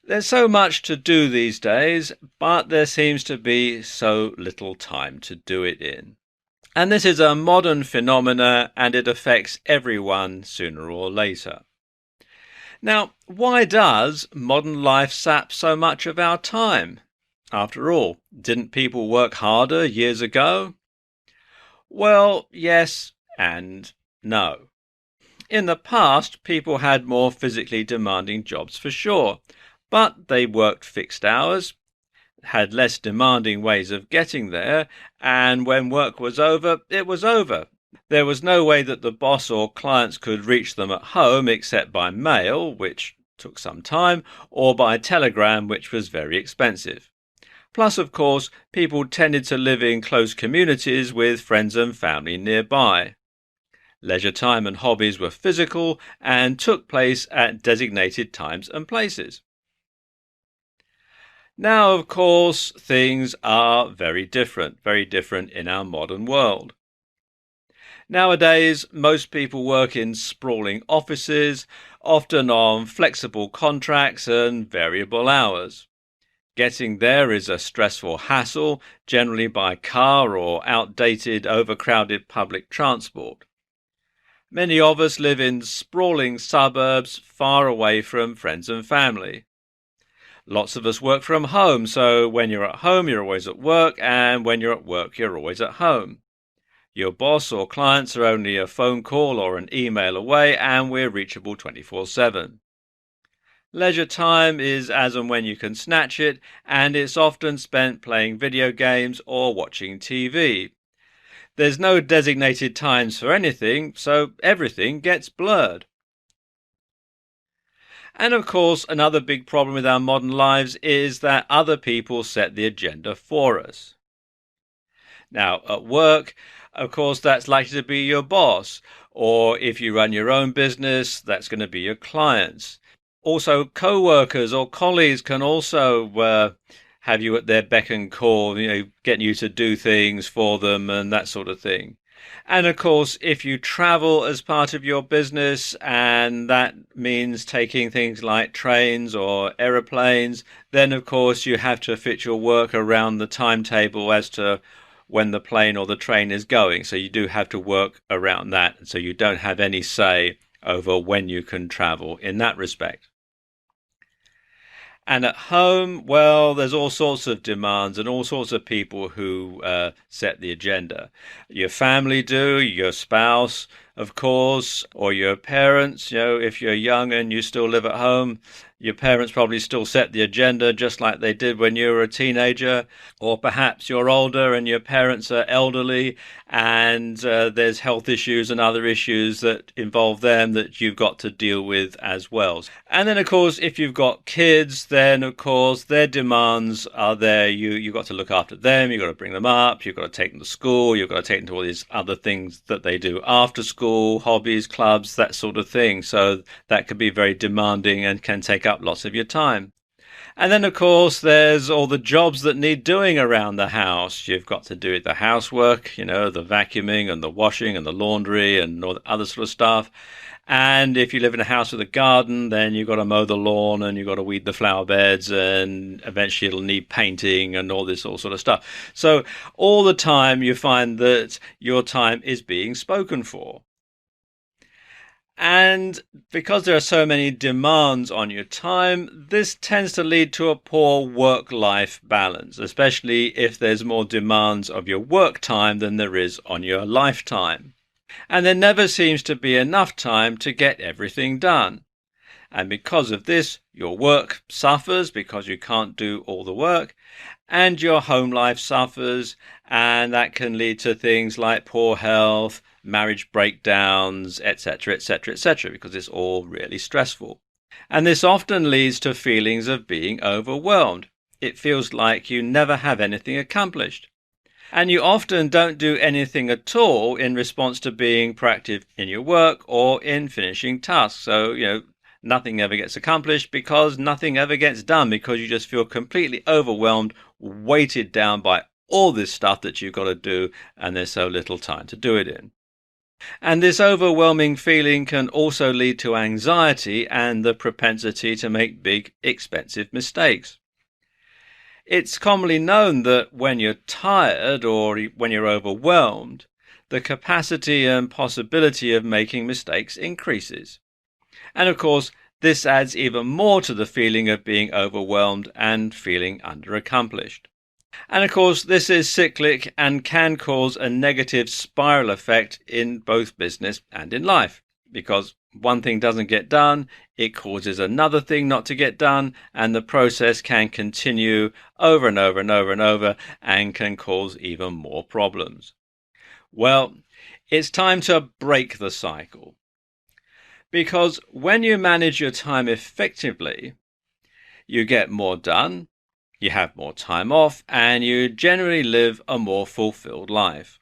There's so much to do these days, but there seems to be so little time to do it in. And this is a modern phenomena and it affects everyone sooner or later. Now, why does modern life sap so much of our time? After all, didn't people work harder years ago? Well, yes and no. In the past, people had more physically demanding jobs for sure, but they worked fixed hours, had less demanding ways of getting there, and when work was over, it was over. There was no way that the boss or clients could reach them at home except by mail, which took some time, or by telegram, which was very expensive. Plus, of course, people tended to live in close communities with friends and family nearby. Leisure time and hobbies were physical and took place at designated times and places. Now, of course, things are very different in our modern world. Nowadays, most people work in sprawling offices, often on flexible contracts and variable hours. Getting there is a stressful hassle, generally by car or outdated, overcrowded public transport. Many of us live in sprawling suburbs far away from friends and family. Lots of us work from home, so when you're at home, you're always at work, and when you're at work, you're always at home. Your boss or clients are only a phone call or an email away, and we're reachable 24/7. Leisure time is as and when you can snatch it, and it's often spent playing video games or watching TV. There's no designated times for anything, so everything gets blurred. And of course, another big problem with our modern lives is that other people set the agenda for us. Now, at work, of course, that's likely to be your boss, or if you run your own business, that's going to be your clients. Also, co-workers or colleagues can also have you at their beck and call, getting you to do things for them and that sort of thing. And of course, if you travel as part of your business, and that means taking things like trains or aeroplanes, then of course you have to fit your work around the timetable as to when the plane or the train is going. So you do have to work around that. So you don't have any say over when you can travel in that respect. And at home, well, there's all sorts of demands and all sorts of people who set the agenda. Your family do, your spouse, of course, or your parents. If you're young and you still live at home, your parents probably still set the agenda just like they did when you were a teenager. Or perhaps you're older and your parents are elderly and there's health issues and other issues that involve them that you've got to deal with as well. And then, of course, if you've got kids, then, of course, their demands are there. You've got to look after them. You've got to bring them up. You've got to take them to school. You've got to take them to all these other things that they do after school, hobbies, clubs, that sort of thing. So that can be very demanding and can take up lots of your time. And then, of course, there's all the jobs that need doing around the house. You've got to do the housework, the vacuuming and the washing and the laundry and all the other sort of stuff. And if you live in a house with a garden, then you've got to mow the lawn and you've got to weed the flower beds, and eventually it'll need painting and all this all sort of stuff. So all the time you find that your time is being spoken for. And because there are so many demands on your time, this tends to lead to a poor work-life balance, especially if there's more demands of your work time than there is on your lifetime. And there never seems to be enough time to get everything done. And because of this, your work suffers because you can't do all the work, and your home life suffers, and that can lead to things like poor health, marriage breakdowns, etc., etc., etc., because it's all really stressful. And this often leads to feelings of being overwhelmed. It feels like you never have anything accomplished. And you often don't do anything at all in response to being proactive in your work or in finishing tasks. So, nothing ever gets accomplished because nothing ever gets done, because you just feel completely overwhelmed, weighted down by all this stuff that you've got to do, and there's so little time to do it in. And this overwhelming feeling can also lead to anxiety and the propensity to make big, expensive mistakes. It's commonly known that when you're tired or when you're overwhelmed, the capacity and possibility of making mistakes increases. And of course, this adds even more to the feeling of being overwhelmed and feeling underaccomplished. And of course, this is cyclic and can cause a negative spiral effect in both business and in life, because one thing doesn't get done, it causes another thing not to get done, and the process can continue over and over and over and over and can cause even more problems. Well, it's time to break the cycle. Because when you manage your time effectively, you get more done, you have more time off, and you generally live a more fulfilled life.